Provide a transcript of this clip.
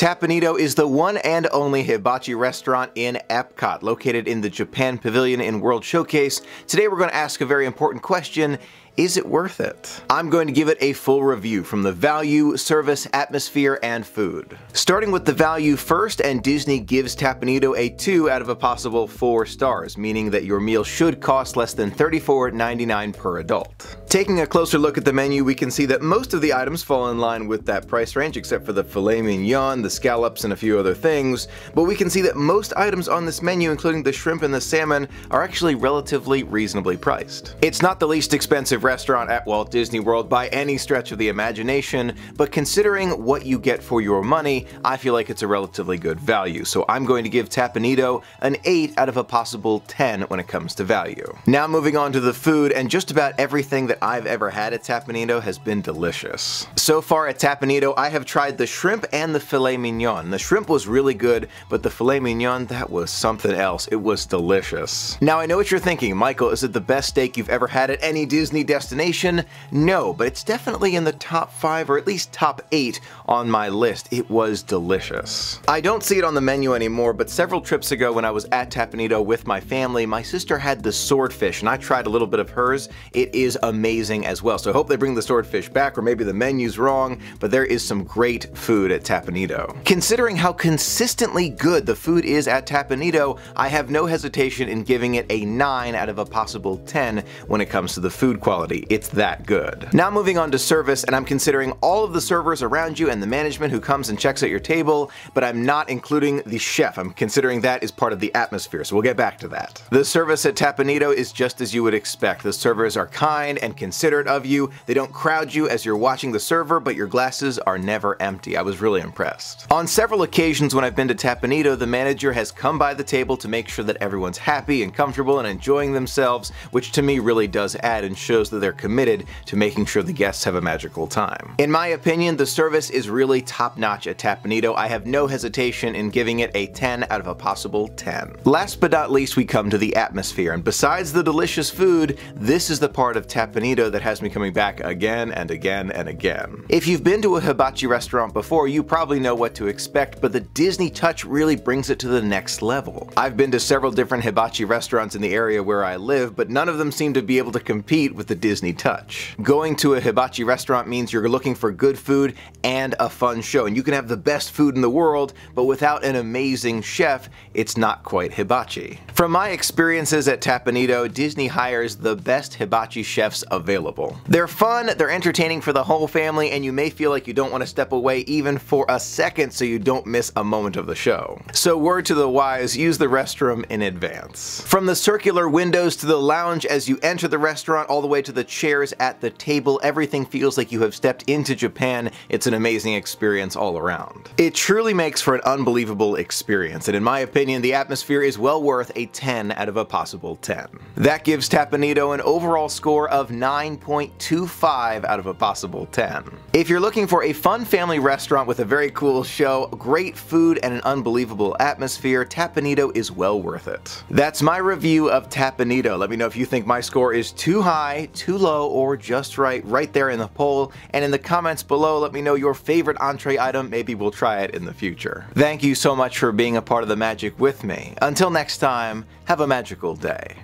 Teppan Edo is the one and only hibachi restaurant in Epcot, located in the Japan Pavilion in World Showcase. Today we're going to ask a very important question. Is it worth it? I'm going to give it a full review from the value, service, atmosphere, and food. Starting with the value first, and Disney gives Teppan Edo a 2 out of a possible 4 stars, meaning that your meal should cost less than $34.99 per adult. Taking a closer look at the menu, we can see that most of the items fall in line with that price range, except for the filet mignon, the scallops, and a few other things, but we can see that most items on this menu, including the shrimp and the salmon, are actually relatively reasonably priced. It's not the least expensive restaurant at Walt Disney World by any stretch of the imagination, but considering what you get for your money, I feel like it's a relatively good value, so I'm going to give Teppan Edo an 8 out of a possible 10 when it comes to value. Now moving on to the food, and just about everything that I've ever had at Teppan Edo has been delicious. So far at Teppan Edo, I have tried the shrimp and the filet mignon. The shrimp was really good, but the filet mignon, that was something else. It was delicious. Now I know what you're thinking, Michael, is it the best steak you've ever had at any Disney destination? No, but it's definitely in the top 5 or at least top 8 on my list. It was delicious. I don't see it on the menu anymore, but several trips ago when I was at Teppan Edo with my family, my sister had the swordfish and I tried a little bit of hers. It is amazing as well, so I hope they bring the swordfish back, or maybe the menu's wrong, but there is some great food at Teppan Edo. Considering how consistently good the food is at Teppan Edo, I have no hesitation in giving it a 9 out of a possible 10 when it comes to the food quality. It's that good. Now moving on to service, and I'm considering all of the servers around you and the management who comes and checks at your table, but I'm not including the chef. I'm considering that as part of the atmosphere, so we'll get back to that. The service at Teppan Edo is just as you would expect. The servers are kind and considerate of you. They don't crowd you as you're watching the server, but your glasses are never empty. I was really impressed. On several occasions when I've been to Teppan Edo, the manager has come by the table to make sure that everyone's happy and comfortable and enjoying themselves, which to me really does add and shows that they're committed to making sure the guests have a magical time. In my opinion, the service is really top-notch at Teppan Edo. I have no hesitation in giving it a 10 out of a possible 10. Last but not least, we come to the atmosphere, and besides the delicious food, this is the part of Teppan Edo that has me coming back again and again and again. If you've been to a hibachi restaurant before, you probably know what to expect, but the Disney touch really brings it to the next level. I've been to several different hibachi restaurants in the area where I live, but none of them seem to be able to compete with the Disney touch. Going to a hibachi restaurant means you're looking for good food and a fun show, and you can have the best food in the world, but without an amazing chef, it's not quite hibachi. From my experiences at Teppan Edo, Disney hires the best hibachi chefs available. They're fun, they're entertaining for the whole family, and you may feel like you don't want to step away even for a second so you don't miss a moment of the show. So word to the wise, use the restroom in advance. From the circular windows to the lounge as you enter the restaurant, all the way to the chairs at the table, everything feels like you have stepped into Japan. It's an amazing experience all around. It truly makes for an unbelievable experience, and in my opinion, the atmosphere is well worth a 10 out of a possible 10. That gives Teppan Edo an overall score of 9.25 out of a possible 10. If you're looking for a fun family restaurant with a very cool show, great food, and an unbelievable atmosphere, Teppan Edo is well worth it. That's my review of Teppan Edo. Let me know if you think my score is too high, too low, or just right there in the poll, and in the comments below let me know your favorite entree item. Maybe we'll try it in the future. Thank you so much for being a part of the magic with me. Until next time, have a magical day.